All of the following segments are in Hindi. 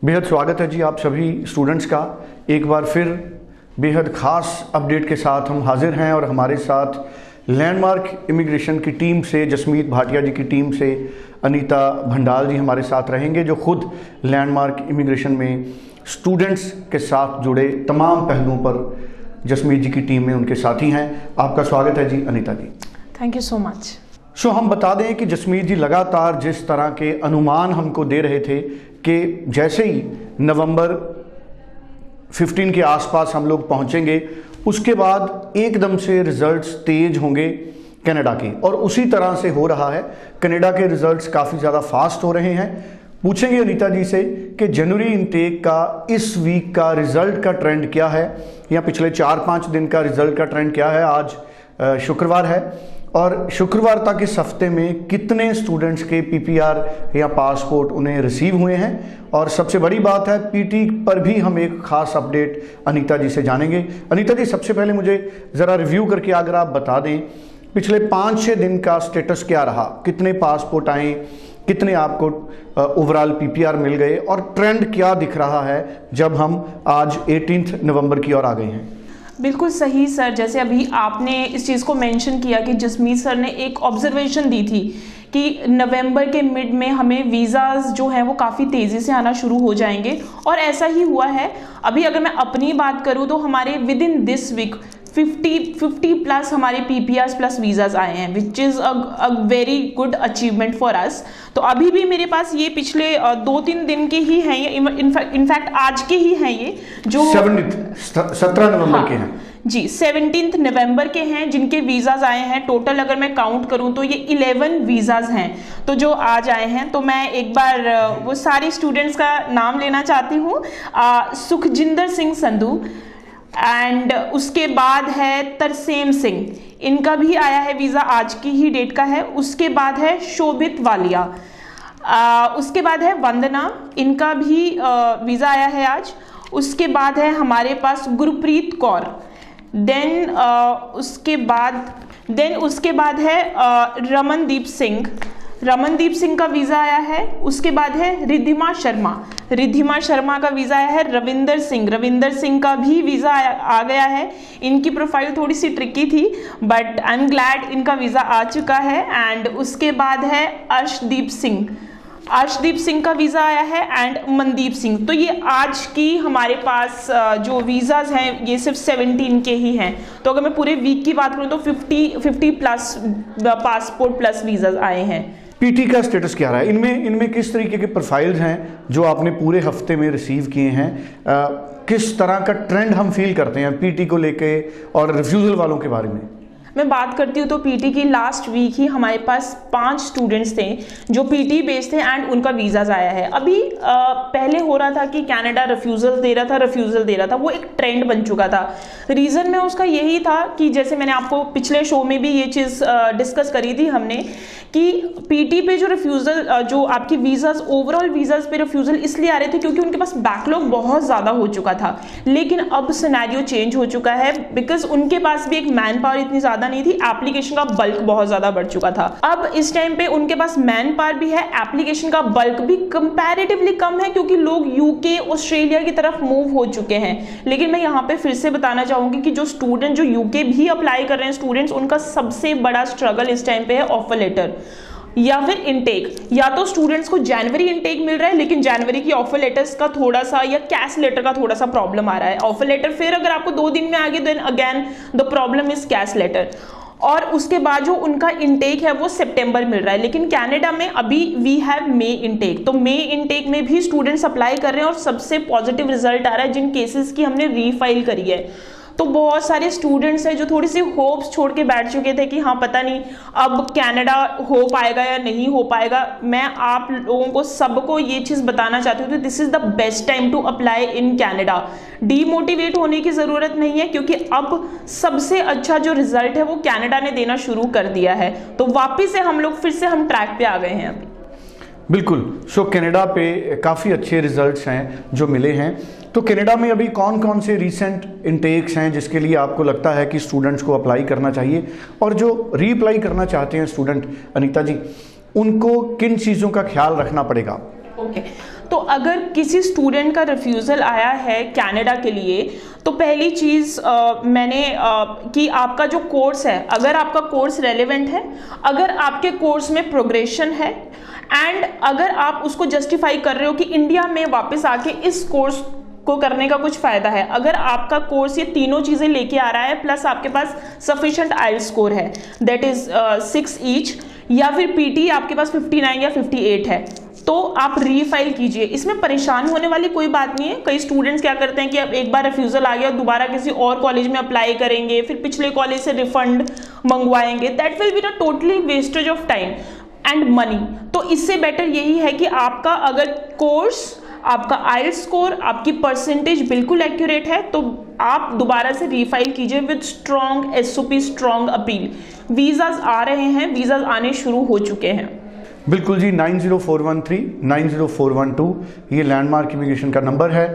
बेहद स्वागत है जी आप सभी स्टूडेंट्स का। एक बार फिर बेहद ख़ास अपडेट के साथ हम हाजिर हैं और हमारे साथ लैंडमार्क इमिग्रेशन की टीम से जसमीत भाटिया जी की टीम से अनीता भंडाल जी हमारे साथ रहेंगे, जो खुद लैंडमार्क इमिग्रेशन में स्टूडेंट्स के साथ जुड़े तमाम पहलुओं पर जसमीत जी की टीम में उनके साथी हैं। आपका स्वागत है जी Anita ji. Thank you so much. हम बता दें कि जसमीत जी लगातार जिस तरह के अनुमान हमको दे रहे थे कि जैसे ही नवंबर 15 के आसपास हम लोग पहुंचेंगे उसके बाद एकदम से रिजल्ट्स तेज होंगे कनाडा के, और उसी तरह से हो रहा है। कनाडा के रिजल्ट्स काफ़ी ज़्यादा फास्ट हो रहे हैं। पूछेंगे अनीता जी से कि जनवरी इनटेक का इस वीक का रिज़ल्ट का ट्रेंड क्या है, या पिछले 4-5 दिन का रिज़ल्ट का ट्रेंड क्या है। आज शुक्रवार है और शुक्रवार तक इस हफ्ते में कितने स्टूडेंट्स के पीपीआर या पासपोर्ट उन्हें रिसीव हुए हैं, और सबसे बड़ी बात है पीटी पर भी हम एक ख़ास अपडेट अनीता जी से जानेंगे। अनीता जी, सबसे पहले मुझे ज़रा रिव्यू करके अगर आप बता दें पिछले 5-6 दिन का स्टेटस क्या रहा, कितने पासपोर्ट आए, कितने आपको ओवरऑल पीपीआर मिल गए, और ट्रेंड क्या दिख रहा है जब हम आज 18 नवंबर की ओर आ गए हैं। बिल्कुल सही सर, जैसे अभी आपने इस चीज़ को मेंशन किया कि जसमीत सर ने एक ऑब्जर्वेशन दी थी कि नवंबर के मिड में हमें वीज़ाज जो हैं वो काफ़ी तेज़ी से आना शुरू हो जाएंगे, और ऐसा ही हुआ है। अभी अगर मैं अपनी बात करूँ तो हमारे within this week 50 plus हमारे पीपीआर प्लस वीज़ाज आए हैं, which is a very good achievement for us. तो अभी भी मेरे पास ये पिछले 2-3 दिन के ही हैं, ये इनफैक्ट आज के ही हैं, ये जो 17 नवंबर के हैं जी, 17 नवंबर के हैं जिनके वीज़ाज आए हैं। टोटल अगर मैं काउंट करूं तो ये 11 वीज़ाज हैं तो जो आज आए हैं। तो मैं एक बार वो सारे स्टूडेंट्स का नाम लेना चाहती हूँ। सुखजिंदर सिंह संधू, एंड उसके बाद है तरसेम सिंह, इनका भी आया है वीज़ा, आज की ही डेट का है। उसके बाद है शोभित वालिया, उसके बाद है वंदना, इनका भी वीज़ा आया है आज। उसके बाद है हमारे पास गुरप्रीत कौर, देन उसके बाद है रमनदीप सिंह का वीज़ा आया है। उसके बाद है रिद्धिमा शर्मा का वीज़ा आया है। रविंदर सिंह का भी वीज़ा आ गया है। इनकी प्रोफाइल थोड़ी सी ट्रिकी थी बट आई एम ग्लैड इनका वीज़ा आ चुका है। एंड उसके बाद है अर्शदीप सिंह का वीज़ा आया है, एंड मनदीप सिंह। तो ये आज की हमारे पास जो वीज़ाज हैं ये सिर्फ 17 के ही हैं। तो अगर मैं पूरे वीक की बात करूँ तो 50 प्लस पासपोर्ट प्लस वीज़ाज आए हैं। पीटी का स्टेटस क्या रहा है, इनमें किस तरीके के प्रोफाइल्स हैं जो आपने पूरे हफ्ते में रिसीव किए हैं, किस तरह का ट्रेंड हम फील करते हैं पीटी को लेके, और रिफ्यूज़ल वालों के बारे में। मैं बात करती हूँ तो पीटी की लास्ट वीक ही हमारे पास 5 स्टूडेंट्स थे जो पीटी बेस्ड थे एंड उनका वीज़ाज आया है। अभी पहले हो रहा था कि कनाडा रिफ्यूज़ल दे रहा था, वो एक ट्रेंड बन चुका था। रीज़न में उसका यही था कि जैसे मैंने आपको पिछले शो में भी ये चीज़ डिस्कस करी थी हमने कि पीटी पे जो रिफ्यूज़ल, जो आपकी वीज़ाज ओवरऑल वीज़ाज पे रिफ्यूज़ल इसलिए आ रहे थे क्योंकि उनके पास बैकलॉग बहुत ज़्यादा हो चुका था। लेकिन अब सिनेरियो चेंज हो चुका है बिकॉज उनके पास भी एक मैन पावर इतनी ज़्यादा नहीं थी, एप्लीकेशन का बल्क बहुत ज़्यादा बढ़ चुका था। अब इस टाइम पे उनके पास मैन पावर भी है, एप्लीकेशन का बल्क भी कंपैरेटिवली कम है क्योंकि लोग यूके ऑस्ट्रेलिया की तरफ मूव हो चुके हैं। लेकिन मैं यहाँ पे फिर से बताना चाहूँगी कि जो स्टूडेंट जो यूके भी अप्लाई कर रहे हैं स्टूडेंट्स, उनका सबसे बड़ा स्ट्रगल इस टाइम पे है ऑफर लेटर या फिर इनटेक। या तो स्टूडेंट्स को जनवरी इनटेक मिल रहा है लेकिन जनवरी की ऑफर लेटर्स का थोड़ा सा या कैश लेटर का थोड़ा सा प्रॉब्लम आ रहा है। ऑफर लेटर फिर अगर आपको 2 दिन में आ गया then again the problem is cash letter. और उसके बाद जो उनका इनटेक है वो सितंबर मिल रहा है। लेकिन कनाडा में अभी वी हैव मई इनटेक, तो मई इनटेक में भी स्टूडेंट्स अप्लाई कर रहे हैं और सबसे पॉजिटिव रिजल्ट आ रहा है जिन केसेस की हमने रीफाइल करी है। तो बहुत सारे स्टूडेंट्स हैं जो थोड़ी सी होप्स छोड़ के बैठ चुके थे कि हाँ पता नहीं अब कनाडा हो पाएगा या नहीं हो पाएगा। मैं आप लोगों को सबको ये चीज़ बताना चाहती हूँ कि this is the best time to apply in Canada. Demotivate होने की ज़रूरत नहीं है क्योंकि अब सबसे अच्छा जो रिजल्ट है वो कनाडा ने देना शुरू कर दिया है। तो वापिस से हम लोग फिर से हम ट्रैक पे आ गए हैं अभी। बिल्कुल। कनाडा पे काफ़ी अच्छे रिजल्ट्स हैं जो मिले हैं। तो कनाडा में अभी कौन कौन से रीसेंट इनटेक्स हैं जिसके लिए आपको लगता है कि स्टूडेंट्स को अप्लाई करना चाहिए, और जो रीअप्लाई करना चाहते हैं स्टूडेंट अनीता जी, उनको किन चीज़ों का ख्याल रखना पड़ेगा? ओके, तो अगर किसी स्टूडेंट का रिफ्यूज़ल आया है कनाडा के लिए, तो पहली चीज़ मैंने कि आपका जो कोर्स है, अगर आपका कोर्स रेलेवेंट है, अगर आपके कोर्स में प्रोग्रेशन है, एंड अगर आप उसको जस्टिफाई कर रहे हो कि इंडिया में वापस आके इस कोर्स को करने का कुछ फायदा है, अगर आपका कोर्स ये तीनों चीजें लेके आ रहा है, प्लस आपके पास सफिशिएंट आइल्स स्कोर है दैट इज 6 ईच, या फिर पीटी आपके पास 59 या 58 है, तो आप रीफाइल कीजिए। इसमें परेशान होने वाली कोई बात नहीं है। कई स्टूडेंट्स क्या करते हैं कि अब एक बार रिफ्यूजल आ गया, दोबारा किसी और कॉलेज में अप्लाई करेंगे, फिर पिछले कॉलेज से रिफंड मंगवाएंगे, that will be a totally wastage of time and money. तो इससे बेटर यही है कि आपका अगर कोर्स, आपका आइल्स स्कोर, आपकी परसेंटेज बिल्कुल एक्यूरेट है, तो आप दोबारा से रीफाइल कीजिए with strong SOP, strong appeal. Visas आ रहे हैं, वीज़ाज आने शुरू हो चुके हैं। बिल्कुल जी, 90413 90412 ये लैंडमार्क इमिग्रेशन का नंबर है।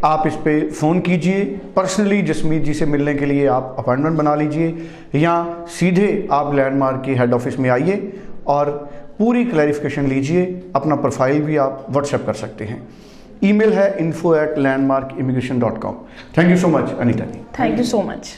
आप इस पे फ़ोन कीजिए, पर्सनली जसमीत जी से मिलने के लिए आप अपॉइंटमेंट बना लीजिए, या सीधे आप लैंडमार्क के हेड ऑफिस में आइए और पूरी क्लैरिफिकेशन लीजिए। अपना प्रोफाइल भी आप व्हाट्सएप कर सकते हैं। ईमेल है info@landmarkimmigration.com। Thank you so much Anita ji. Thank you so much.